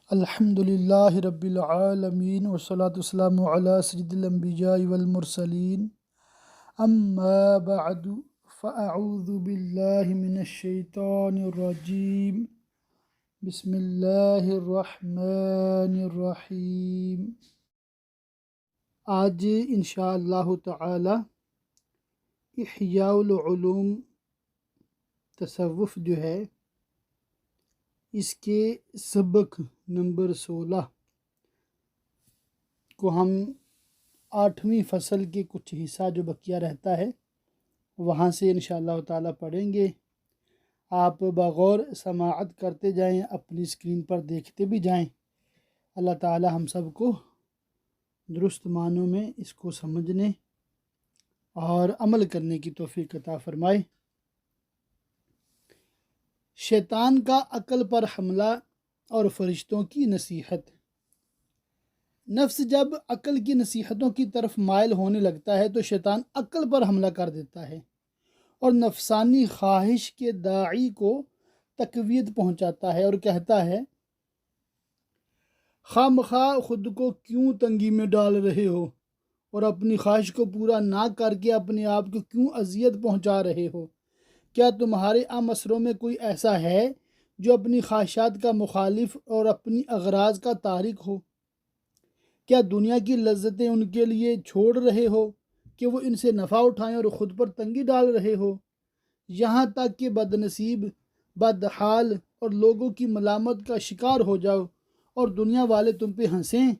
الحمد للہ رب العالمین والصلاة والسلام علی سید الانبیاء والمرسلین اما بعد فاعوذ باللہ من الشیطان الرجیم بسم اللہ الرحمن الرحیم۔ آج انشاءاللہ تعالی احیاء العلوم تصوف جو ہے اس کے سبق نمبر 16 کو ہم 8ویں فصل کے کچھ حصہ جو بقیہ رہتا ہے وہاں سے انشاءاللہ تعالی پڑھیں گے۔ آپ بغور سماعت کرتے جائیں، اپنی اسکرین پر دیکھتے بھی جائیں۔ اللہ تعالی ہم سب کو درست معنوں میں اس کو سمجھنے اور عمل کرنے کی توفیق عطا فرمائے۔ شیطان کا عقل پر حملہ اور فرشتوں کی نصیحت۔ نفس جب عقل کی نصیحتوں کی طرف مائل ہونے لگتا ہے تو شیطان عقل پر حملہ کر دیتا ہے اور نفسانی خواہش کے داعی کو تقویت پہنچاتا ہے اور کہتا ہے، خواہ مخواہ خود کو کیوں تنگی میں ڈال رہے ہو اور اپنی خواہش کو پورا نہ کر کے اپنے آپ کو کیوں اذیت پہنچا رہے ہو؟ کیا تمہارے امسروں میں کوئی ایسا ہے جو اپنی خواہشات کا مخالف اور اپنی اغراض کا تارک ہو؟ کیا دنیا کی لذتیں ان کے لیے چھوڑ رہے ہو کہ وہ ان سے نفع اٹھائیں اور خود پر تنگی ڈال رہے ہو، یہاں تک کہ بد نصیب، بدحال اور لوگوں کی ملامت کا شکار ہو جاؤ اور دنیا والے تم پہ ہنسیں؟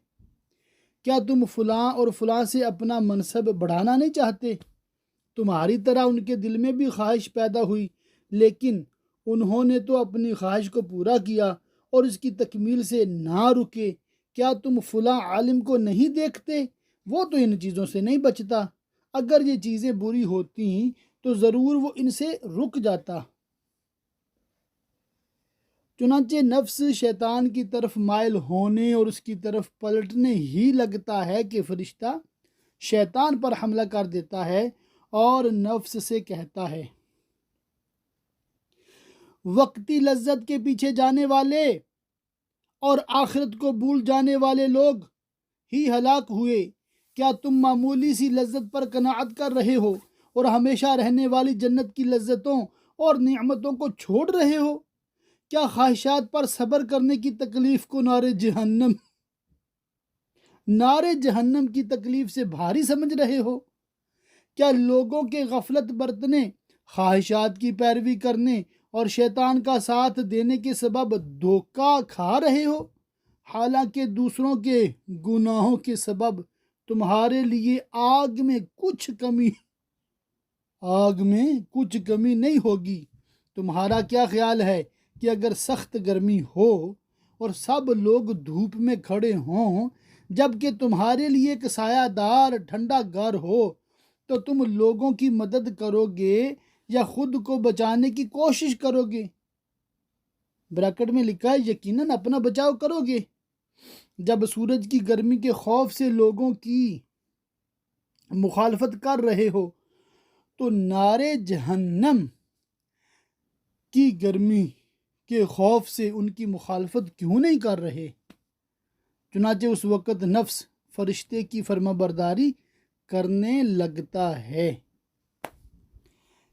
کیا تم فلاں اور فلاں سے اپنا منصب بڑھانا نہیں چاہتے؟ تمہاری طرح ان کے دل میں بھی خواہش پیدا ہوئی، لیکن انہوں نے تو اپنی خواہش کو پورا کیا اور اس کی تکمیل سے نہ رکے۔ کیا تم فلاں عالم کو نہیں دیکھتے؟ وہ تو ان چیزوں سے نہیں بچتا، اگر یہ چیزیں بری ہوتی تو ضرور وہ ان سے رک جاتا۔ چنانچہ نفس شیطان کی طرف مائل ہونے اور اس کی طرف پلٹنے ہی لگتا ہے کہ فرشتہ شیطان پر حملہ کر دیتا ہے اور نفس سے کہتا ہے، وقتی لذت کے پیچھے جانے والے اور آخرت کو بھول جانے والے لوگ ہی ہلاک ہوئے۔ کیا تم معمولی سی لذت پر قناعت کر رہے ہو اور ہمیشہ رہنے والی جنت کی لذتوں اور نعمتوں کو چھوڑ رہے ہو؟ کیا خواہشات پر صبر کرنے کی تکلیف کو نار جہنم کی تکلیف سے بھاری سمجھ رہے ہو؟ کیا لوگوں کے غفلت برتنے، خواہشات کی پیروی کرنے اور شیطان کا ساتھ دینے کے سبب دھوکہ کھا رہے ہو، حالانکہ دوسروں کے گناہوں کے سبب تمہارے لیے آگ میں کچھ کمی نہیں ہوگی؟ تمہارا کیا خیال ہے کہ اگر سخت گرمی ہو اور سب لوگ دھوپ میں کھڑے ہوں جبکہ تمہارے لیے ایک سایہ دار ٹھنڈا گھر ہو تو تم لوگوں کی مدد کرو گے یا خود کو بچانے کی کوشش کرو گے؟ بریکٹ میں لکھا ہے یقیناً اپنا بچاؤ کرو گے۔ جب سورج کی گرمی کے خوف سے لوگوں کی مخالفت کر رہے ہو تو نار جہنم کی گرمی کے خوف سے ان کی مخالفت کیوں نہیں کر رہے؟ چنانچہ اس وقت نفس فرشتے کی فرما برداری کرنے لگتا ہے۔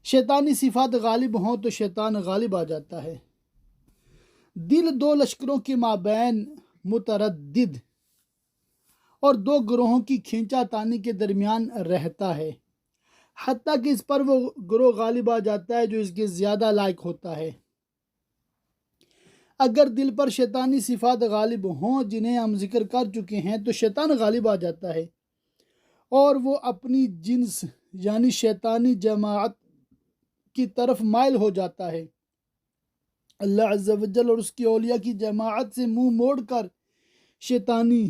شیطانی صفات غالب ہوں تو شیطان غالب آ جاتا ہے۔ دل دو لشکروں کے مابین متردد اور دو گروہوں کی کھینچا تانی کے درمیان رہتا ہے، حتیٰ کہ اس پر وہ گروہ غالب آ جاتا ہے جو اس کے زیادہ لائق ہوتا ہے۔ اگر دل پر شیطانی صفات غالب ہوں جنہیں ہم ذکر کر چکے ہیں تو شیطان غالب آ جاتا ہے اور وہ اپنی جنس یعنی شیطانی جماعت کی طرف مائل ہو جاتا ہے۔ اللہ عز و جل اور اس کی اولیاء کی جماعت سے منہ موڑ کر شیطانی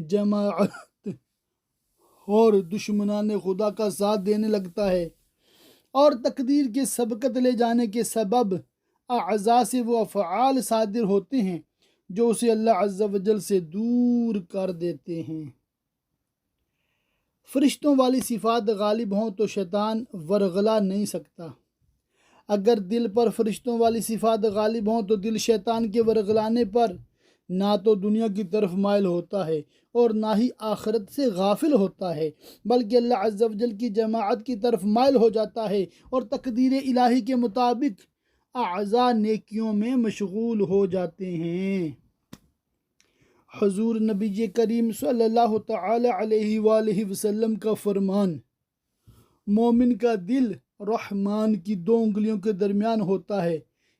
جماعت اور دشمنان خدا کا ساتھ دینے لگتا ہے اور تقدیر کے سبقت لے جانے کے سبب اعضاء سے وہ افعال صادر ہوتے ہیں جو اسے اللہ عز و جل سے دور کر دیتے ہیں۔ فرشتوں والی صفات غالب ہوں تو شیطان ورغلا نہیں سکتا۔ اگر دل پر فرشتوں والی صفات غالب ہوں تو دل شیطان کے ورغلانے پر نہ تو دنیا کی طرف مائل ہوتا ہے اور نہ ہی آخرت سے غافل ہوتا ہے، بلکہ اللہ عز و جل کی جماعت کی طرف مائل ہو جاتا ہے اور تقدیر الہی کے مطابق اعضاء نیکیوں میں مشغول ہو جاتے ہیں۔ حضور نبی کریم صلی اللہ تعالی علیہ وآلہ وسلم کا فرمان، مومن کا دل رحمان کی 2 انگلیوں کے درمیان ہوتا ہے،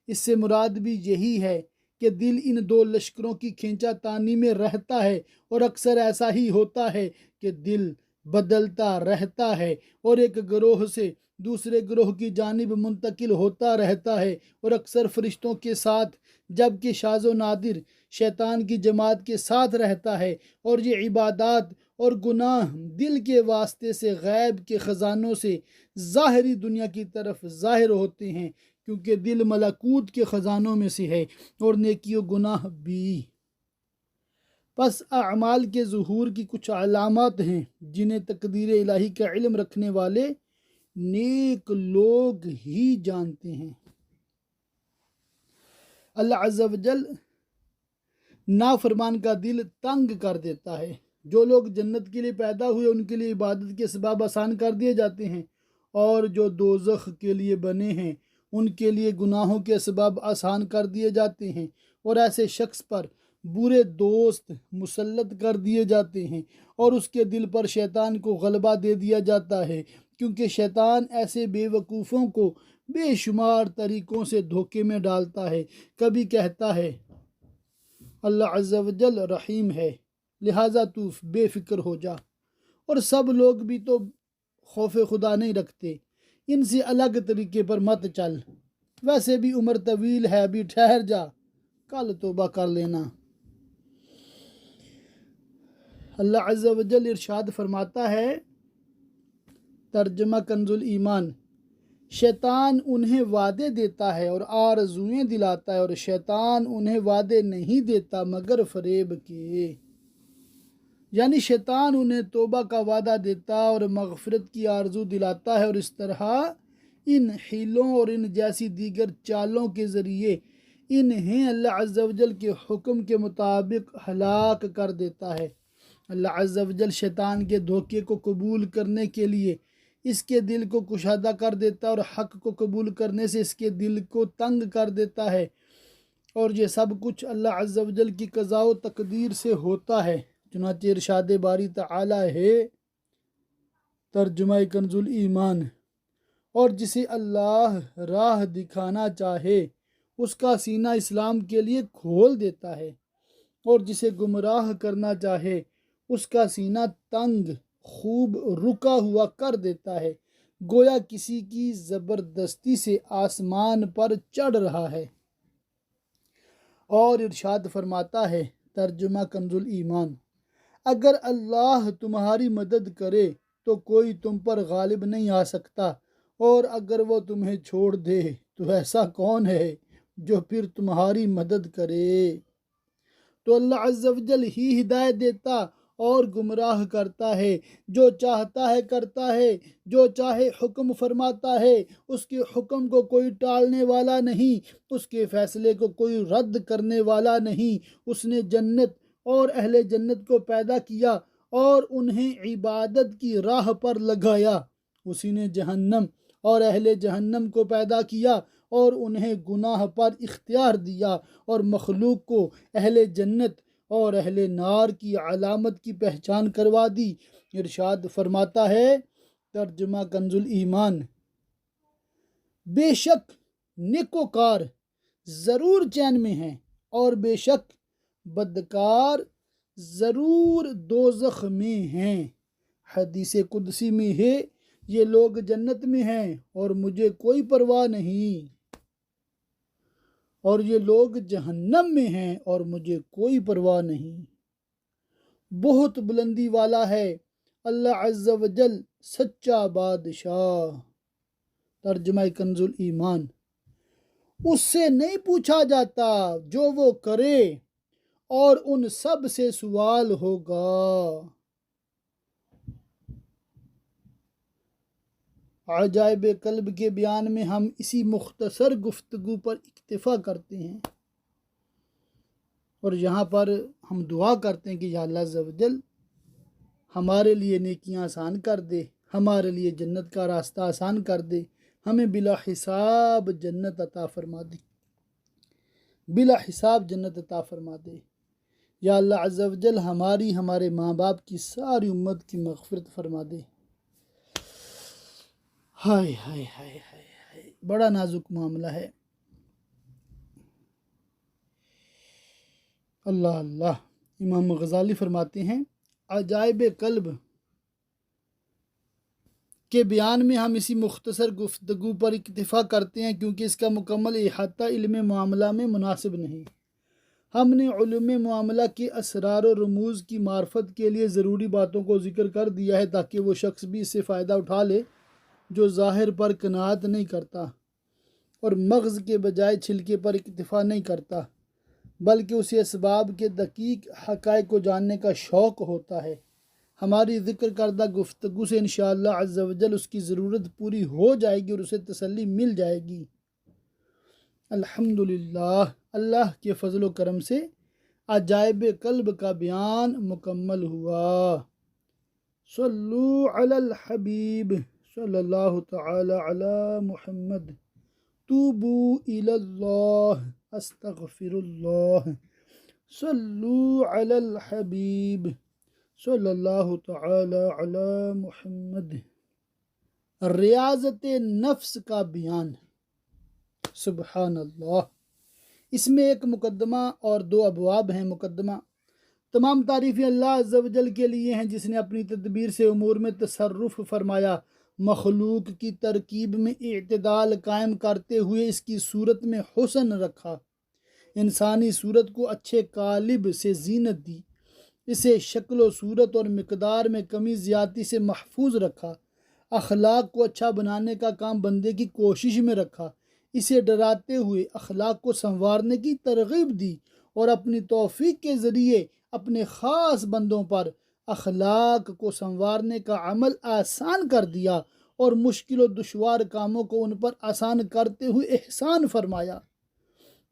اس سے مراد بھی یہی ہے کہ دل ان 2 لشکروں کی کھینچا تانی میں رہتا ہے، اور اکثر ایسا ہی ہوتا ہے کہ دل بدلتا رہتا ہے اور ایک گروہ سے دوسرے گروہ کی جانب منتقل ہوتا رہتا ہے، اور اکثر فرشتوں کے ساتھ جبکہ شاذ و نادر شیطان کی جماعت کے ساتھ رہتا ہے۔ اور یہ عبادات اور گناہ دل کے واسطے سے غیب کے خزانوں سے ظاہری دنیا کی طرف ظاہر ہوتے ہیں، کیونکہ دل ملکوت کے خزانوں میں سے ہے، اور نیکی و گناہ بھی۔ پس اعمال کے ظہور کی کچھ علامات ہیں جنہیں تقدیر الہی کا علم رکھنے والے نیک لوگ ہی جانتے ہیں۔ اللہ عز و جل نافرمان کا دل تنگ کر دیتا ہے۔ جو لوگ جنت کے لیے پیدا ہوئے ان کے لیے عبادت کے اسباب آسان کر دیے جاتے ہیں، اور جو دوزخ کے لیے بنے ہیں ان کے لیے گناہوں کے اسباب آسان کر دیے جاتے ہیں، اور ایسے شخص پر برے دوست مسلط کر دیے جاتے ہیں، اور اس کے دل پر شیطان کو غلبہ دے دیا جاتا ہے، کیونکہ شیطان ایسے بے وقوفوں کو بے شمار طریقوں سے دھوکے میں ڈالتا ہے۔ کبھی کہتا ہے اللہ عز و جل رحیم ہے لہٰذا تو بے فکر ہو جا، اور سب لوگ بھی تو خوف خدا نہیں رکھتے، ان سے الگ طریقے پر مت چل، ویسے بھی عمر طویل ہے، ابھی ٹھہر جا، کل توبہ کر لینا۔ اللہ عز و جل ارشاد فرماتا ہے، ترجمہ کنز الایمان، شیطان انہیں وعدے دیتا ہے اور آرزوئیں دلاتا ہے، اور شیطان انہیں وعدے نہیں دیتا مگر فریب کے۔ یعنی شیطان انہیں توبہ کا وعدہ دیتا اور مغفرت کی آرزو دلاتا ہے، اور اس طرح ان حیلوں اور ان جیسی دیگر چالوں کے ذریعے انہیں اللہ عز و جل کے حکم کے مطابق ہلاک کر دیتا ہے۔ اللہ عز و جل شیطان کے دھوکے کو قبول کرنے کے لیے اس کے دل کو کشادہ کر دیتا ہے، اور حق کو قبول کرنے سے اس کے دل کو تنگ کر دیتا ہے، اور یہ سب کچھ اللہ عز و جل کی قضاء و تقدیر سے ہوتا ہے۔ چنانچہ ارشاد باری تعالی ہے، ترجمہ کنز الایمان، اور جسے اللہ راہ دکھانا چاہے اس کا سینہ اسلام کے لیے کھول دیتا ہے، اور جسے گمراہ کرنا چاہے اس کا سینہ تنگ خوب رکا ہوا کر دیتا ہے، گویا کسی کی زبردستی سے آسمان پر چڑھ رہا ہے۔ اور ارشاد فرماتا ہے، ترجمہ کنز الایمان، اگر اللہ تمہاری مدد کرے تو کوئی تم پر غالب نہیں آ سکتا، اور اگر وہ تمہیں چھوڑ دے تو ایسا کون ہے جو پھر تمہاری مدد کرے۔ تو اللہ عز و جل ہی ہدایت دیتا اور گمراہ کرتا ہے، جو چاہتا ہے کرتا ہے، جو چاہے حکم فرماتا ہے، اس کے حکم کو کوئی ٹالنے والا نہیں، اس کے فیصلے کو کوئی رد کرنے والا نہیں۔ اس نے جنت اور اہل جنت کو پیدا کیا اور انہیں عبادت کی راہ پر لگایا، اسی نے جہنم اور اہل جہنم کو پیدا کیا اور انہیں گناہ پر اختیار دیا، اور مخلوق کو اہل جنت اور اہل نار کی علامت کی پہچان کروا دی۔ ارشاد فرماتا ہے، ترجمہ کنز الایمان، بے شک نیکوکار ضرور چین میں ہیں، اور بے شک بدکار ضرور دوزخ میں ہیں۔ حدیث قدسی میں ہے، یہ لوگ جنت میں ہیں اور مجھے کوئی پرواہ نہیں، اور یہ لوگ جہنم میں ہیں اور مجھے کوئی پرواہ نہیں۔ بہت بلندی والا ہے اللہ عز و جل سچا بادشاہ۔ ترجمہ کنز الایمان، اس سے نہیں پوچھا جاتا جو وہ کرے اور ان سب سے سوال ہوگا۔ عجائب قلب کے بیان میں ہم اسی مختصر گفتگو پر اکتفا کرتے ہیں۔ اور یہاں پر ہم دعا کرتے ہیں کہ یا اللہ عز و جل ہمارے لیے نیکیاں آسان کر دے، ہمارے لیے جنت کا راستہ آسان کر دے، ہمیں بلا حساب جنت عطا فرما دے، بلا حساب جنت عطا فرما دے۔ یا اللہ عز و جل ہماری، ہمارے ماں باپ کی، ساری امت کی مغفرت فرما دے۔ ہائے ہائے ہائے ہائے ہائے، بڑا نازک معاملہ ہے۔ اللہ اللہ۔ امام غزالی فرماتے ہیں عجائب قلب کے بیان میں ہم اسی مختصر گفتگو پر اکتفا کرتے ہیں کیونکہ اس کا مکمل احاطہ علم معاملہ میں مناسب نہیں۔ ہم نے علم معاملہ کے اسرار و رموز کی معرفت کے لیے ضروری باتوں کو ذکر کر دیا ہے تاکہ وہ شخص بھی اس سے فائدہ اٹھا لے جو ظاہر پر قناعت نہیں کرتا اور مغز کے بجائے چھلکے پر اکتفا نہیں کرتا، بلکہ اسے اسباب کے دقیق حقائق کو جاننے کا شوق ہوتا ہے۔ ہماری ذکر کردہ گفتگو سے انشاءاللہ عز و جل اس کی ضرورت پوری ہو جائے گی اور اسے تسلی مل جائے گی۔ الحمدللہ، اللہ کے فضل و کرم سے عجائب قلب کا بیان مکمل ہوا۔ صلو علی الحبیب صلی اللہ تعالی علی محمد، توبو الی اللہ استغفر اللہ، صلو علی الحبیب صلی اللہ تعالی علی محمد۔ ریاضت نفس کا بیان۔ سبحان اللہ۔ اس میں ایک مقدمہ اور دو ابواب ہیں۔ مقدمہ: تمام تعریفیں اللہ عز و جل کے لیے ہیں جس نے اپنی تدبیر سے امور میں تصرف فرمایا، مخلوق کی ترکیب میں اعتدال قائم کرتے ہوئے اس کی صورت میں حسن رکھا، انسانی صورت کو اچھے قالب سے زینت دی، اسے شکل و صورت اور مقدار میں کمی زیادتی سے محفوظ رکھا، اخلاق کو اچھا بنانے کا کام بندے کی کوشش میں رکھا، اسے ڈراتے ہوئے اخلاق کو سنوارنے کی ترغیب دی اور اپنی توفیق کے ذریعے اپنے خاص بندوں پر اخلاق کو سنوارنے کا عمل آسان کر دیا اور مشکل و دشوار کاموں کو ان پر آسان کرتے ہوئے احسان فرمایا۔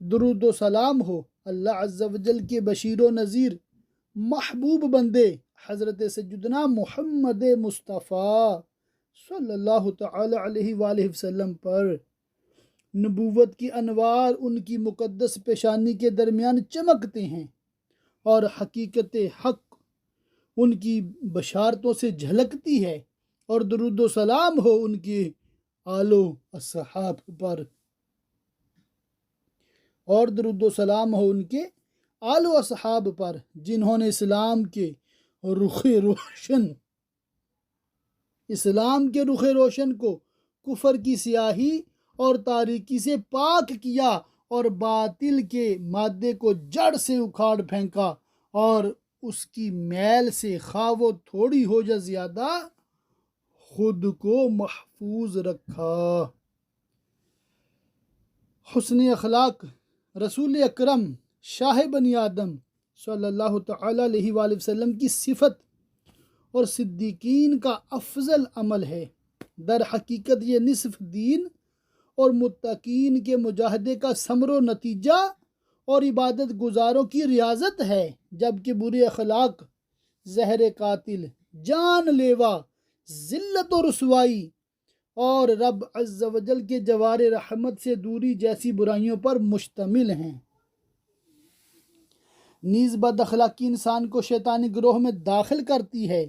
درود و سلام ہو اللہ عز و جل کے بشیر و نذیر محبوب بندے حضرت سیدنا محمد مصطفیٰ صلی اللہ تعالی علیہ وآلہ وسلم پر۔ نبوت کی انوار ان کی مقدس پیشانی کے درمیان چمکتے ہیں اور حقیقت حق ان کی بشارتوں سے جھلکتی ہے، اور درود و سلام ہو ان کے آل و اصحاب پر، اور درود و سلام ہو ان کے آل و اصحاب پر جنہوں نے اسلام کے رخ روشن کو کفر کی سیاہی اور تاریکی سے پاک کیا اور باطل کے مادے کو جڑ سے اکھاڑ پھینکا اور اس کی میل سے خواہ وہ تھوڑی ہو یا زیادہ خود کو محفوظ رکھا۔ حسن اخلاق رسول اکرم شاہ بنی آدم صلی اللہ تعالی علیہ وآلہ وسلم کی صفت اور صدیقین کا افضل عمل ہے۔ در حقیقت یہ نصف دین اور متقین کے مجاہدے کا ثمر و نتیجہ اور عبادت گزاروں کی ریاضت ہے، جبکہ برے اخلاق زہر قاتل، جان لیوا، ذلت و رسوائی اور رب عز و جل کے جوار رحمت سے دوری جیسی برائیوں پر مشتمل ہیں۔ نیز بد اخلاقی انسان کو شیطانی گروہ میں داخل کرتی ہے۔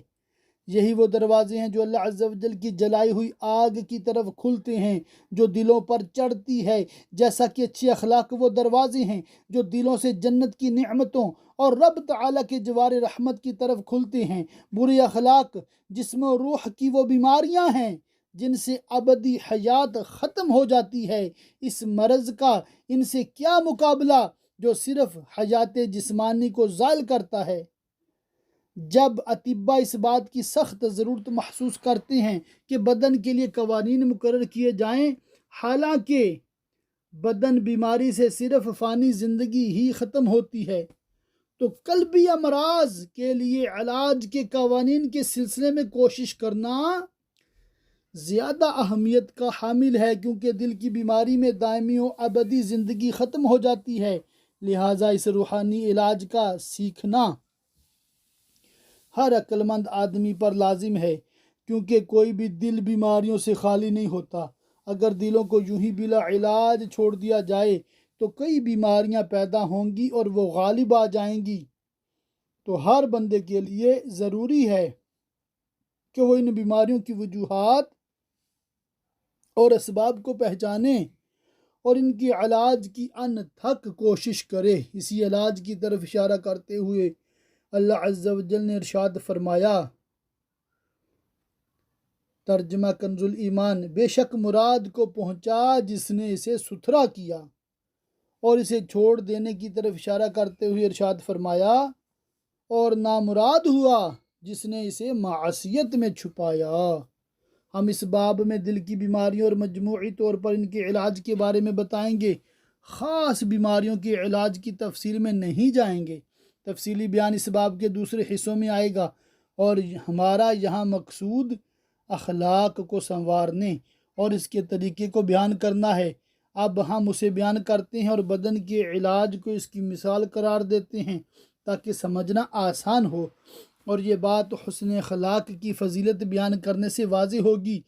یہی وہ دروازے ہیں جو اللہ عز و جل کی جلائی ہوئی آگ کی طرف کھلتے ہیں جو دلوں پر چڑھتی ہے، جیسا کہ اچھے اخلاق وہ دروازے ہیں جو دلوں سے جنت کی نعمتوں اور رب تعالیٰ کے جوار رحمت کی طرف کھلتے ہیں۔ برے اخلاق جسم و روح کی وہ بیماریاں ہیں جن سے ابدی حیات ختم ہو جاتی ہے۔ اس مرض کا ان سے کیا مقابلہ جو صرف حیات جسمانی کو زائل کرتا ہے۔ جب اطباء اس بات کی سخت ضرورت محسوس کرتے ہیں کہ بدن کے لیے قوانین مقرر کیے جائیں، حالانکہ بدن بیماری سے صرف فانی زندگی ہی ختم ہوتی ہے، تو قلبی امراض کے لیے علاج کے قوانین کے سلسلے میں کوشش کرنا زیادہ اہمیت کا حامل ہے، کیونکہ دل کی بیماری میں دائمی و ابدی زندگی ختم ہو جاتی ہے۔ لہٰذا اس روحانی علاج کا سیکھنا ہر عقل مند آدمی پر لازم ہے، کیونکہ کوئی بھی دل بیماریوں سے خالی نہیں ہوتا۔ اگر دلوں کو یوں ہی بلا علاج چھوڑ دیا جائے تو کئی بیماریاں پیدا ہوں گی اور وہ غالب آ جائیں گی۔ تو ہر بندے کے لیے ضروری ہے کہ وہ ان بیماریوں کی وجوہات اور اسباب کو پہچانے اور ان کی علاج کی انتھک کوشش کرے۔ اسی علاج کی طرف اشارہ کرتے ہوئے اللہ عز و جل نے ارشاد فرمایا، ترجمہ کنز الایمان، بے شک مراد کو پہنچا جس نے اسے ستھرا کیا، اور اسے چھوڑ دینے کی طرف اشارہ کرتے ہوئے ارشاد فرمایا، اور نامراد ہوا جس نے اسے معصیت میں چھپایا۔ ہم اس باب میں دل کی بیماریوں اور مجموعی طور پر ان کے علاج کے بارے میں بتائیں گے، خاص بیماریوں کے علاج کی تفصیل میں نہیں جائیں گے۔ تفصیلی بیان اس باب کے دوسرے حصوں میں آئے گا، اور ہمارا یہاں مقصود اخلاق کو سنوارنے اور اس کے طریقے کو بیان کرنا ہے۔ اب ہم اسے بیان کرتے ہیں اور بدن کے علاج کو اس کی مثال قرار دیتے ہیں تاکہ سمجھنا آسان ہو، اور یہ بات حسن اخلاق کی فضیلت بیان کرنے سے واضح ہوگی۔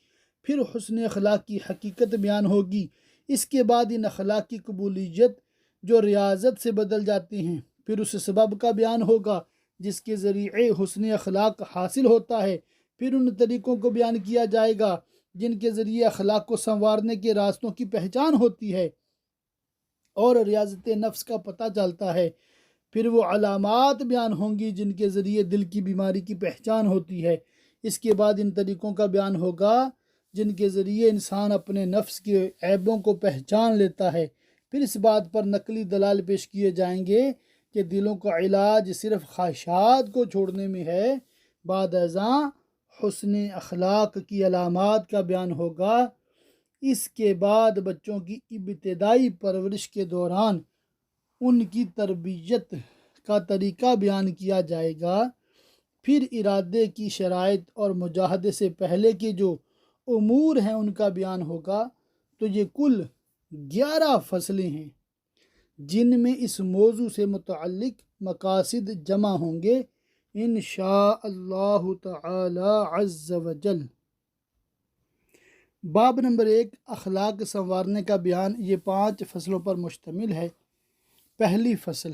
پھر حسن اخلاق کی حقیقت بیان ہوگی۔ اس کے بعد ان اخلاق کی قبولیت جو ریاضت سے بدل جاتی ہیں، پھر اس سبب کا بیان ہوگا جس کے ذریعے حسن اخلاق حاصل ہوتا ہے۔ پھر ان طریقوں کو بیان کیا جائے گا جن کے ذریعے اخلاق کو سنوارنے کے راستوں کی پہچان ہوتی ہے اور ریاضت نفس کا پتہ چلتا ہے۔ پھر وہ علامات بیان ہوں گی جن کے ذریعے دل کی بیماری کی پہچان ہوتی ہے۔ اس کے بعد ان طریقوں کا بیان ہوگا جن کے ذریعے انسان اپنے نفس کے عیبوں کو پہچان لیتا ہے۔ پھر اس بات پر نقلی دلائل پیش کیے جائیں گے کہ دلوں کا علاج صرف خواہشات کو چھوڑنے میں ہے۔ بعد ازاں حسن اخلاق کی علامات کا بیان ہوگا۔ اس کے بعد بچوں کی ابتدائی پرورش کے دوران ان کی تربیت کا طریقہ بیان کیا جائے گا۔ پھر ارادے کی شرائط اور مجاہدے سے پہلے کے جو امور ہیں ان کا بیان ہوگا۔ تو یہ کل 11 فصلیں ہیں جن میں اس موضوع سے متعلق مقاصد جمع ہوں گے انشاء اللہ تعالی عز و جل۔ باب نمبر 1، اخلاق سنوارنے کا بیان، یہ 5 فصلوں پر مشتمل ہے۔ پہلی فصل،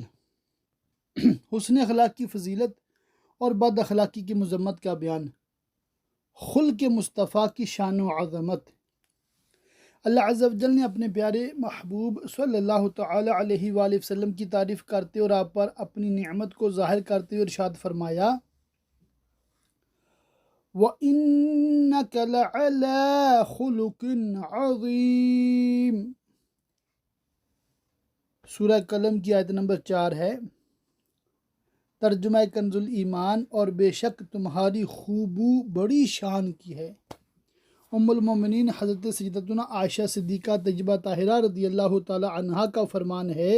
حسن اخلاق کی فضیلت اور بد اخلاقی کی مذمت کا بیان۔ خلق مصطفیٰ کی شان و عظمت۔ اللہ عز و جل نے اپنے پیارے محبوب صلی اللہ تعالی علیہ وآلہ وسلم کی تعریف کرتے اور آپ پر اپنی نعمت کو ظاہر کرتے ہوئے ارشاد فرمایا، وَإِنَّكَ لَعَلَىٰ خُلُقٍ عَظِيمٍ۔ سورہ قلم کی آیت نمبر 4 ہے۔ ترجمہ کنز الایمان، اور بے شک تمہاری خوبو بڑی شان کی ہے۔ ام المومنین حضرت سیدتنا عائشہ صدیقہ طیبہ طاہرہ رضی اللہ تعالی عنہا کا فرمان ہے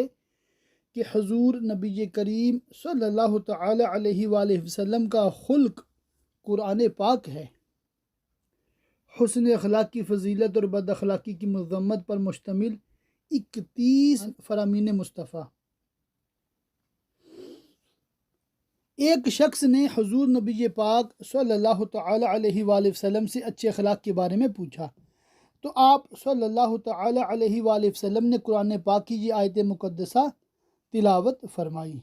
کہ حضور نبی کریم صلی اللہ تعالی علیہ وآلہ وسلم کا خلق قرآن پاک ہے۔ حسن اخلاق کی فضیلت اور بد اخلاقی کی مذمت پر مشتمل 31 فرامین مصطفیٰ۔ ایک شخص نے حضور نبی پاک صلی اللہ تعالی علیہ وآلہ وسلم سے اچھے اخلاق کے بارے میں پوچھا، تو آپ صلی اللہ تعالی علیہ وآلہ وسلم نے قرآن پاک کی یہ آیت مقدسہ تلاوت فرمائی۔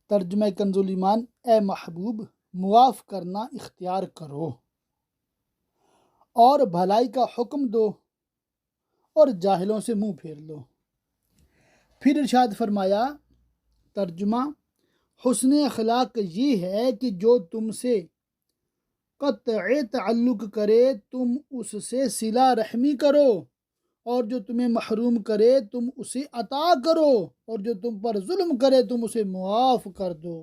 ترجمہ کنز الایمان، اے محبوب، معاف کرنا اختیار کرو اور بھلائی کا حکم دو اور جاہلوں سے منہ پھیر لو۔ پھر ارشاد فرمایا، ترجمہ، حسن اخلاق یہ ہے کہ جو تم سے قطع تعلق کرے تم اس سے صلہ رحمی کرو، اور جو تمہیں محروم کرے تم اسے عطا کرو، اور جو تم پر ظلم کرے تم اسے معاف کر دو۔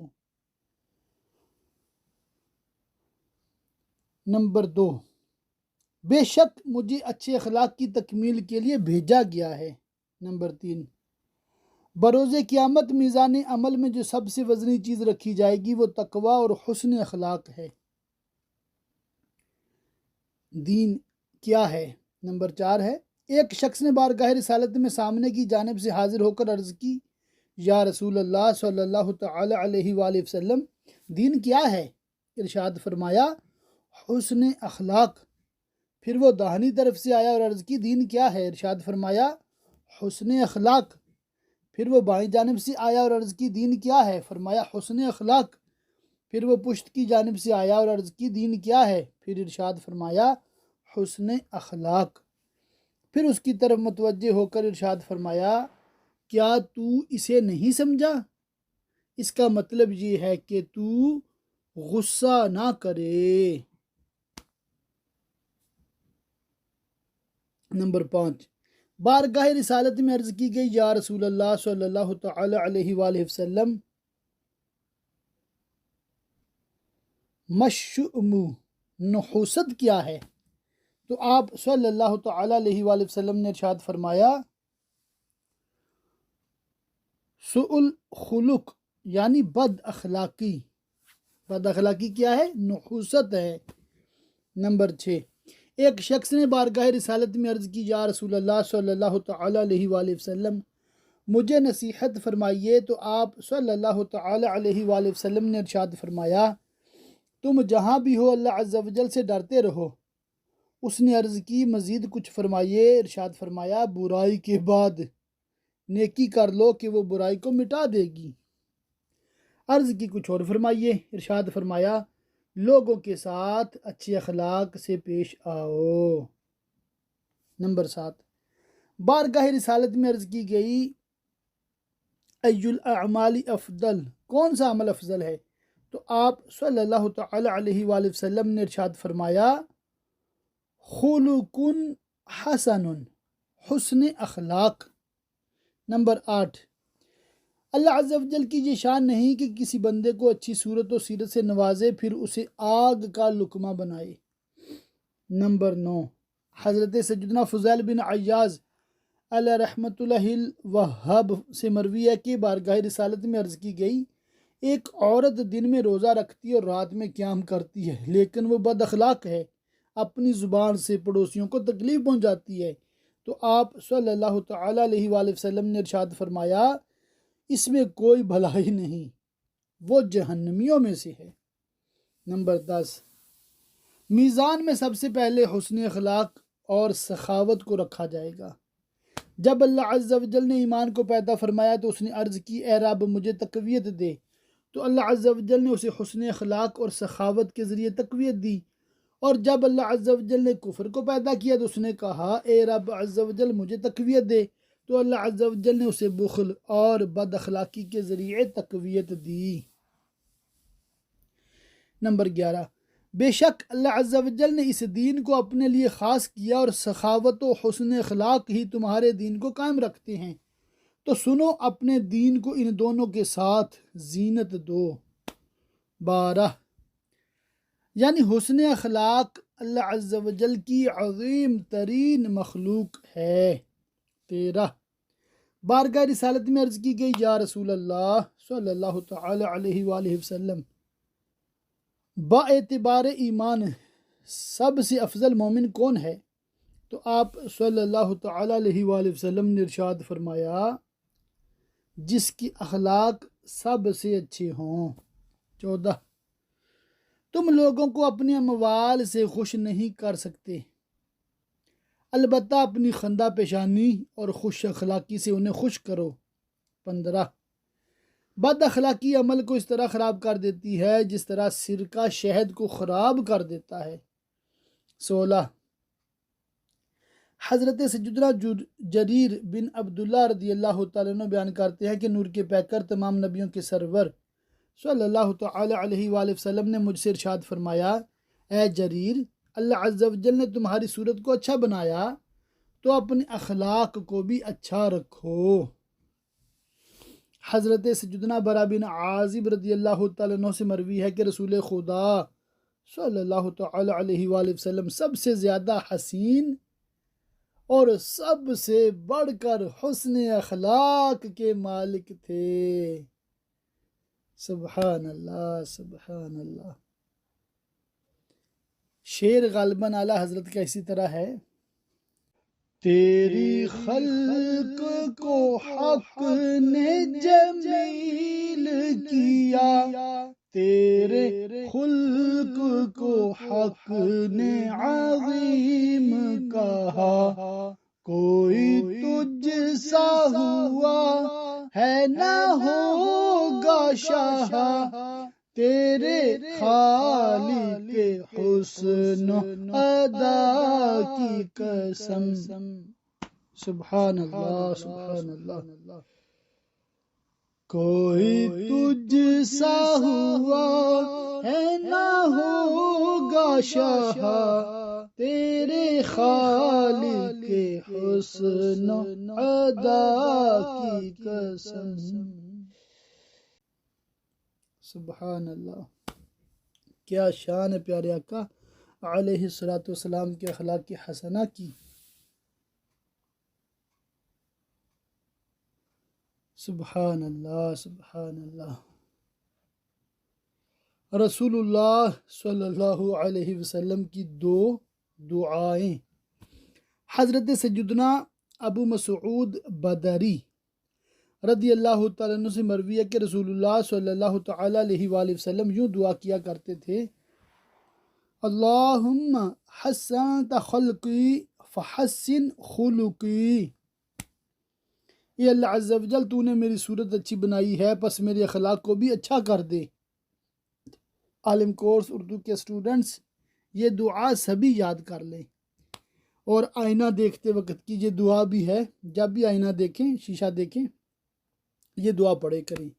نمبر 2، بے شک مجھے اچھے اخلاق کی تکمیل کے لیے بھیجا گیا ہے۔ نمبر 3، بروز قیامت میزان عمل میں جو سب سے وزنی چیز رکھی جائے گی وہ تقوی اور حسن اخلاق ہے۔ دین کیا ہے؟ نمبر 4 ہے ایک شخص نے بارگاہ رسالت میں سامنے کی جانب سے حاضر ہو کر عرض کی، یا رسول اللہ صلی اللہ تعالی علیہ وآلہ وسلم، دین کیا ہے؟ ارشاد فرمایا، حسن اخلاق۔ پھر وہ داہنی طرف سے آیا اور عرض کی، دین کیا ہے؟ ارشاد فرمایا، حسن اخلاق۔ پھر وہ بائیں جانب سے آیا اور عرض کی، دین کیا ہے؟ فرمایا، حسن اخلاق۔ پھر وہ پشت کی جانب سے آیا اور عرض کی، دین کیا ہے؟ پھر ارشاد فرمایا، حسن اخلاق۔ پھر اس کی طرف متوجہ ہو کر ارشاد فرمایا، کیا تو اسے نہیں سمجھا؟ اس کا مطلب یہ ہے کہ تو غصہ نہ کرے۔ نمبر 5، بارگاہ رسالت میں عرض کی گئی، یا رسول اللہ صلی اللہ تعالی علیہ وآلہ وسلم، مشؤم، نحوست کیا ہے؟ تو آپ صلی اللہ تعالی علیہ وآلہ وسلم نے ارشاد فرمایا، سوء الخلق یعنی بد اخلاقی۔ بد اخلاقی کیا ہے؟ نحوست ہے۔ نمبر 6، ایک شخص نے بارگاہ رسالت میں عرض کی، یا رسول اللہ صلی اللہ تعالی علیہ وآلہ وسلم، مجھے نصیحت فرمائیے۔ تو آپ صلی اللہ تعالی علیہ وآلہ وسلم نے ارشاد فرمایا، تم جہاں بھی ہو اللہ عز و جل سے ڈرتے رہو۔ اس نے عرض کی، مزید کچھ فرمائیے۔ ارشاد فرمایا، برائی کے بعد نیکی کر لو کہ وہ برائی کو مٹا دے گی۔ عرض کی، کچھ اور فرمائیے۔ ارشاد فرمایا، لوگوں کے ساتھ اچھے اخلاق سے پیش آؤ۔ نمبر 7، بارگاہ رسالت میں عرض کی گئی، ای الاعمال افضل، کون سا عمل افضل ہے؟ تو آپ صلی اللہ تعالی علیہ وآلہ وسلم نے ارشاد فرمایا، خلق حسن، حسن اخلاق۔ نمبر 8، اللہ عز و جل کی یہ شان نہیں کہ کسی بندے کو اچھی صورت و سیرت سے نوازے پھر اسے آگ کا لقمہ بنائے۔ نمبر 9، حضرت سیدنا فضیل بن عیاض علیہ رحمۃ اللہ الوہاب سے مروی ہے کہ بارگاہ رسالت میں عرض کی گئی، ایک عورت دن میں روزہ رکھتی اور رات میں قیام کرتی ہے، لیکن وہ بد اخلاق ہے، اپنی زبان سے پڑوسیوں کو تکلیف پہنچاتی ہے۔ تو آپ صلی اللہ تعالی علیہ وآلہ وسلم نے ارشاد فرمایا، اس میں کوئی بھلائی نہیں، وہ جہنمیوں میں سے ہے۔ نمبر 10، میزان میں سب سے پہلے حسن اخلاق اور سخاوت کو رکھا جائے گا۔ جب اللہ عز و جل نے ایمان کو پیدا فرمایا تو اس نے عرض کی، اے رب مجھے تقویت دے۔ تو اللہ عز و جل نے اسے حسن اخلاق اور سخاوت کے ذریعے تقویت دی۔ اور جب اللہ عز و جل نے کفر کو پیدا کیا تو اس نے کہا، اے رب عز و جل مجھے تقویت دے۔ تو اللہ عز و جل نے اسے بخل اور بد اخلاقی کے ذریعے تقویت دی۔ نمبر 11، بے شک اللہ عز و جل نے اس دین کو اپنے لیے خاص کیا اور سخاوت و حسن اخلاق ہی تمہارے دین کو قائم رکھتے ہیں، تو سنو اپنے دین کو ان دونوں کے ساتھ زینت دو۔ 12، یعنی حسن اخلاق اللہ عز و جل کی عظیم ترین مخلوق ہے۔ 13، بارگاہ رسالت میں عرض کی گئی، یا رسول اللہ صلی اللہ تعالی علیہ وآلہ وسلم، با اعتبار ایمان سب سے افضل مومن کون ہے؟ تو آپ صلی اللہ تعالی علیہ وآلہ وسلم نے ارشاد فرمایا، جس کی اخلاق سب سے اچھے ہوں۔ 14، تم لوگوں کو اپنے اموال سے خوش نہیں کر سکتے، البتہ اپنی خندہ پیشانی اور خوش اخلاقی سے انہیں خوش کرو۔ 15، بد اخلاقی عمل کو اس طرح خراب کر دیتی ہے جس طرح سرکہ شہد کو خراب کر دیتا ہے۔ 16، حضرت سیدنا جریر بن عبداللہ رضی اللہ تعالیٰ عنہ بیان کرتے ہیں کہ نور کے پیکر تمام نبیوں کے سرور صلی اللہ تعالی علیہ وآلہ وسلم نے مجھ سے ارشاد فرمایا، اے جریر، اللہ عز و جل نے تمہاری صورت کو اچھا بنایا تو اپنے اخلاق کو بھی اچھا رکھو۔ حضرت سیدنا برا بن عازب رضی اللہ تعالیٰ عنہ سے مروی ہے کہ رسول خدا صلی اللہ تعالی علیہ وآلہ وسلم سب سے زیادہ حسین اور سب سے بڑھ کر حسن اخلاق کے مالک تھے۔ سبحان اللہ، سبحان اللہ۔ شعر غالباً اعلیٰ حضرت کا اسی طرح ہے۔ تیری خلق کو حق نے جمیل کیا، تیرے خلق کو حق نے عظیم کہا، کوئی تجھ سا ہوا ہے نہ ہوگا شاہ، تیرے خالق حسن ادا کی قسم۔ سبحان اللہ، سبحان اللہ۔ کوئی تجھ سا ہوا ہے نہ ہوگا شاہ، تیرے خالق حسن ادا کی قسم۔ سبحان اللہ، کیا شان ہے پیارے آقا علیہ الصلوۃ والسلام کے اخلاق حسنہ کی۔ سبحان اللہ، سبحان اللہ۔ رسول اللہ صلی اللہ علیہ وسلم کی دو دعائیں۔ حضرت سیدنا ابو مسعود بدری رضی اللہ تعالیٰ عنہ سے مروی ہے کہ رسول اللہ صلی اللہ تعالیٰ علیہ وآلہ وسلم یوں دعا کیا کرتے تھے: اللہم حسنت خلقی فحسن خلقی۔ اے اللہ عز و جل، تو نے میری صورت اچھی بنائی ہے، پس میرے اخلاق کو بھی اچھا کر دے۔ عالم کورس اردو کے اسٹوڈنٹس یہ دعا سبھی یاد کر لیں، اور آئینہ دیکھتے وقت کی یہ دعا بھی ہے، جب بھی آئینہ دیکھیں، شیشہ دیکھیں، یہ دعا پڑھے کریں: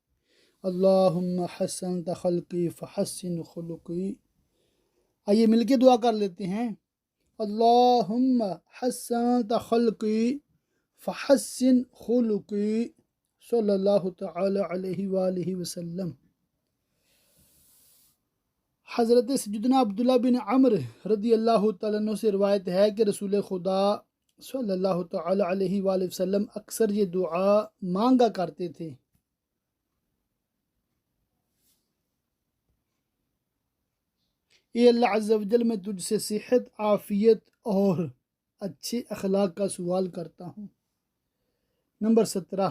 اللہم حسنت خلقی فحسن خلقی۔ آئیے مل کے دعا کر لیتے ہیں: اللہم حسنت خلقی فحسن خلقی، صلی اللہ تعالی علیہ وآلہ وسلم۔ حضرت سیدنا عبداللہ بن عمر رضی اللہ تعالیٰ عنہ سے روایت ہے کہ رسول خدا صلی اللہ تعالی علیہ وآلہ وسلم اکثر یہ دعا مانگا کرتے تھے: اے اللہ عز و جل، میں تجھ سے صحت، عافیت اور اچھے اخلاق کا سوال کرتا ہوں۔ نمبر 17،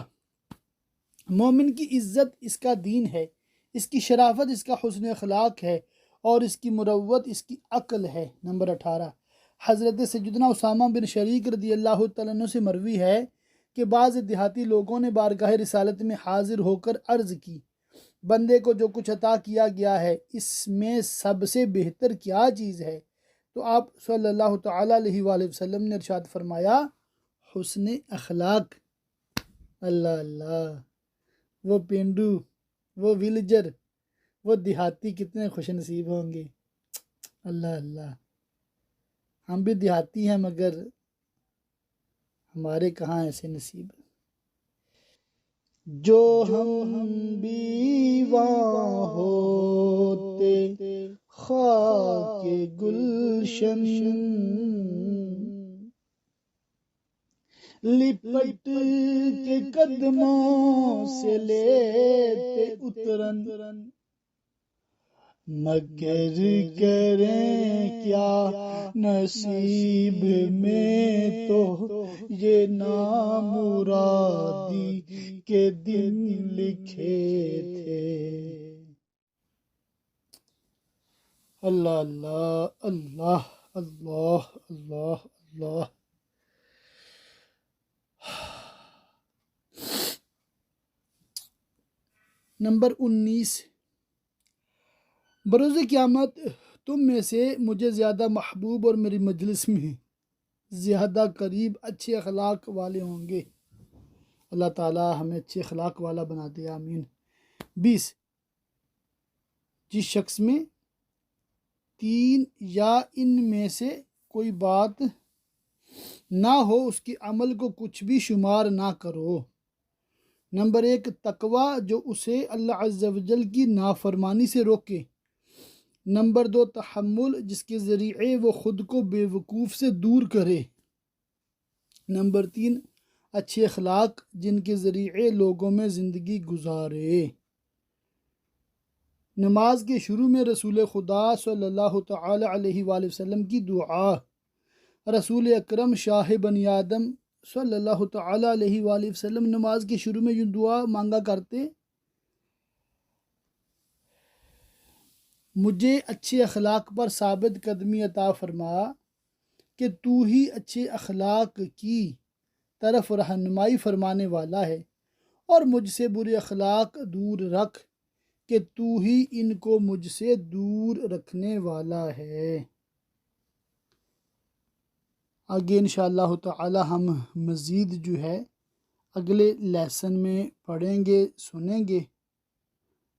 مومن کی عزت اس کا دین ہے، اس کی شرافت اس کا حسن اخلاق ہے، اور اس کی مروت اس کی عقل ہے۔ نمبر 18، حضرت سیدنا اسامہ بن شریک رضی اللہ تعالیٰ عنہ سے مروی ہے کہ بعض دیہاتی لوگوں نے بارگاہ رسالت میں حاضر ہو کر عرض کی: بندے کو جو کچھ عطا کیا گیا ہے، اس میں سب سے بہتر کیا چیز ہے؟ تو آپ صلی اللہ تعالیٰ علیہ وآلہ وسلم نے ارشاد فرمایا: حسن اخلاق۔ اللہ اللہ، وہ پینڈو، وہ ویلجر، وہ دیہاتی کتنے خوش نصیب ہوں گے۔ اللہ اللہ، ہم بھی دیہاتی ہیں مگر ہمارے کہاں ایسے نصیب۔ جو ہم بیواں ہوتے خاک گلشن، لپٹ کے قدموں سے لیتے اترن، مگر کریں کیا نصیب میں تو یہ نامرادی کے دن لکھے تھے۔ اللہ اللہ، اللہ اللہ، اللہ اللہ۔ نمبر 19، بروز قیامت تم میں سے مجھے زیادہ محبوب اور میری مجلس میں زیادہ قریب اچھے اخلاق والے ہوں گے۔ اللہ تعالیٰ ہمیں اچھے اخلاق والا بنا دے، آمین۔ 20، جس شخص میں 3 یا ان میں سے کوئی بات نہ ہو، اس کے عمل کو کچھ بھی شمار نہ کرو۔ نمبر 1، تقوی، جو اسے اللہ عز و جل کی نافرمانی سے روکے۔ نمبر 2، تحمل، جس کے ذریعے وہ خود کو بے وقوف سے دور کرے۔ نمبر 3، اچھے اخلاق، جن کے ذریعے لوگوں میں زندگی گزارے۔ نماز کے شروع میں رسول خدا صلی اللہ تعالی علیہ وآلہ وسلم کی دعا: رسول اکرم شاہ بنی آدم صلی اللہ تعالیٰ علیہ وآلہ وسلم نماز کے شروع میں جو دعا مانگا کرتے، مجھے اچھے اخلاق پر ثابت قدمی عطا فرما کہ تو ہی اچھے اخلاق کی طرف رہنمائی فرمانے والا ہے، اور مجھ سے برے اخلاق دور رکھ کہ تو ہی ان کو مجھ سے دور رکھنے والا ہے۔ آگے انشاءاللہ تعالی ہم مزید جو ہے اگلے لیسن میں پڑھیں گے، سنیں گے۔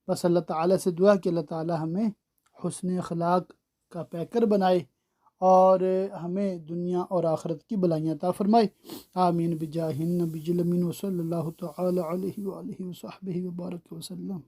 بس اللہ تعالیٰ سے دعا کہ اللہ تعالیٰ ہمیں حسن اخلاق کا پیکر بنائے اور ہمیں دنیا اور آخرت کی بلائیاں عطا فرمائے۔ آمین بجاہ النبی الامین وصلی اللہ تعالی علیہ وآلہ وصحبہ وبارک وسلم۔